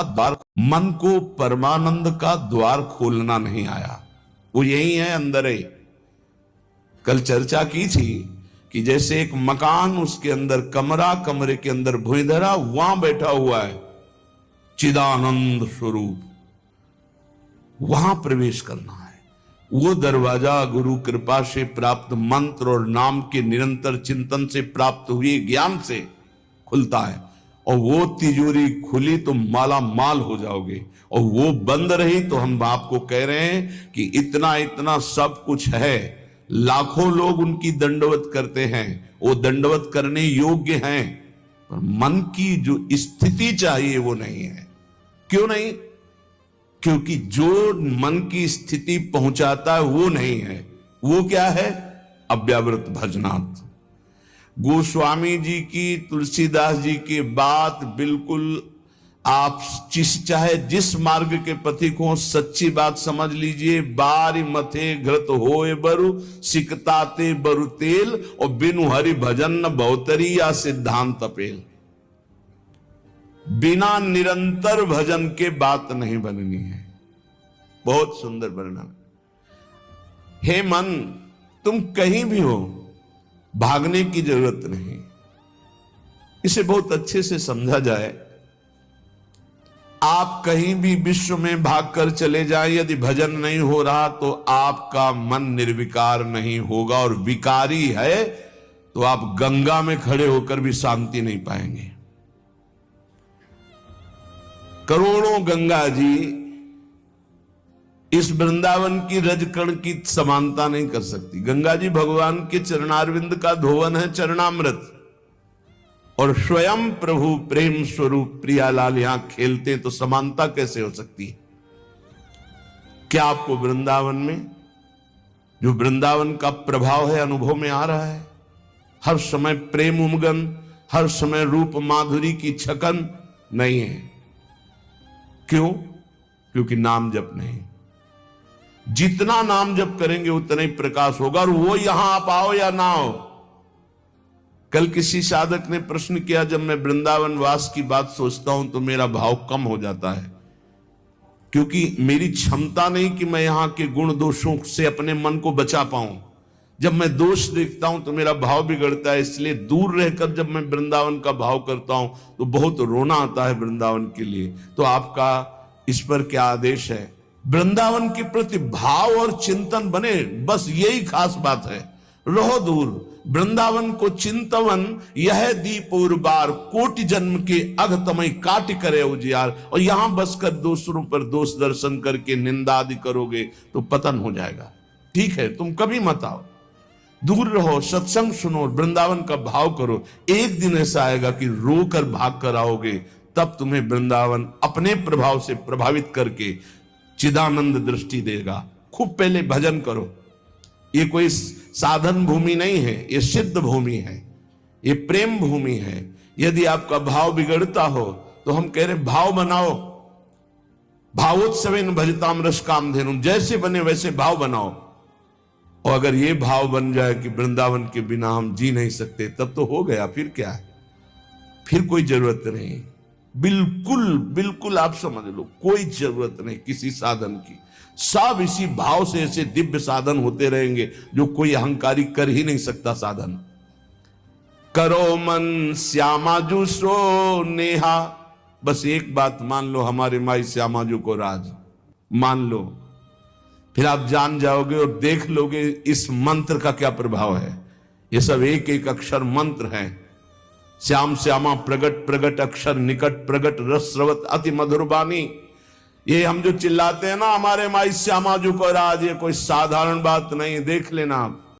द्वार, मन को परमानंद का द्वार खोलना नहीं आया, वो यही है अंदर है। कल चर्चा की थी कि जैसे एक मकान, उसके अंदर कमरा, कमरे के अंदर भुइंधरा, वहां बैठा हुआ है चिदानंद स्वरूप, वहां प्रवेश करना है। वो दरवाजा गुरु कृपा से प्राप्त मंत्र और नाम के निरंतर चिंतन से प्राप्त हुए ज्ञान से खुलता है, और वो तिजोरी खुली तो माला माल हो जाओगे, और वो बंद रही तो हम आपको कह रहे हैं कि इतना इतना सब कुछ है, लाखों लोग उनकी दंडवत करते हैं, वो दंडवत करने योग्य हैं, पर मन की जो स्थिति चाहिए वो नहीं है। क्यों नहीं? क्योंकि जो मन की स्थिति पहुंचाता है वो नहीं है। वो क्या है? अव्यावृत भजनात्। गोस्वामी जी की, तुलसीदास जी की बात बिल्कुल, आप चाहे जिस मार्ग के पथिक हो, सच्ची बात समझ लीजिए। बारी मथे घृत होए बरु, सिकताते बरु तेल, और बिनु हरि भजन न बहुतरी या सिद्धांत अपेल। बिना निरंतर भजन के बात नहीं बननी है। बहुत सुंदर वर्णन। हे मन, तुम कहीं भी हो, भागने की जरूरत नहीं। इसे बहुत अच्छे से समझा जाए, आप कहीं भी विश्व में भागकर चले जाएं, यदि भजन नहीं हो रहा तो आपका मन निर्विकार नहीं होगा, और विकारी है तो आप गंगा में खड़े होकर भी शांति नहीं पाएंगे। करोड़ों गंगा जी इस वृंदावन की रजकण की समानता नहीं कर सकती। गंगा जी भगवान के चरणारविंद का धोवन है, चरणामृत, और स्वयं प्रभु प्रेम स्वरूप प्रियालाल यहां खेलते हैं, तो समानता कैसे हो सकती है? क्या आपको वृंदावन में जो वृंदावन का प्रभाव है अनुभव में आ रहा है? हर समय प्रेम उमगन, हर समय रूप माधुरी की छकन नहीं है। क्यों? क्योंकि नाम जप नहीं। जितना नाम जप करेंगे उतना ही प्रकाश होगा, और वो यहां आप आओ या ना आओ। कल किसी साधक ने प्रश्न किया, जब मैं वृंदावन वास की बात सोचता हूं तो मेरा भाव कम हो जाता है, क्योंकि मेरी क्षमता नहीं कि मैं यहां के गुण दोषों से अपने मन को बचा पाऊं। जब मैं दोष देखता हूं तो मेरा भाव बिगड़ता है, इसलिए दूर रहकर जब मैं वृंदावन का भाव करता हूं तो बहुत रोना आता है वृंदावन के लिए। तो आपका इस पर क्या आदेश है? वृंदावन के प्रति भाव और चिंतन बने, बस यही खास बात है। रहो दूर, वृंदावन को चिंतवन यह दीप उर्बार, कोटि जन्म के अघतमय काट करे उजियार। और यहां बसकर दूसरों पर दोष दर्शन करके निंदा आदि करोगे तो पतन हो जाएगा। ठीक है, तुम कभी मत आओ, दूर रहो, सत्संग सुनो, वृंदावन का भाव करो। एक दिन ऐसा आएगा कि रोकर भाग कर आओगे, तब तुम्हें वृंदावन अपने प्रभाव से प्रभावित करके चिदानंद दृष्टि देगा। खूब पहले भजन करो। ये कोई साधन भूमि नहीं है, ये सिद्ध भूमि है, ये प्रेम भूमि है। यदि आपका भाव बिगड़ता हो तो हम कह रहे भाव बनाओ। भावोत्सवेन भजताम रस कामधेनु, जैसे बने वैसे भाव बनाओ। और अगर ये भाव बन जाए कि वृंदावन के बिना हम जी नहीं सकते, तब तो हो गया। फिर क्या है? फिर कोई जरूरत नहीं। बिल्कुल बिल्कुल आप समझ लो, कोई जरूरत नहीं किसी साधन की। सब इसी भाव से ऐसे दिव्य साधन होते रहेंगे जो कोई अहंकारी कर ही नहीं सकता साधन। करो मन श्यामाजू सो नेहा, बस एक बात मान लो, हमारे माई श्यामाजू को राज मान लो, फिर आप जान जाओगे और देख लोगे इस मंत्र का क्या प्रभाव है। ये सब एक एक अक्षर मंत्र हैं। श्याम श्यामा प्रगट प्रगट अक्षर निकट प्रगट रस स्रवत अति मधुर बानी। ये हम जो चिल्लाते हैं ना, हमारे माई श्यामाजू को राज, ये कोई साधारण बात नहीं। देख लेना आप,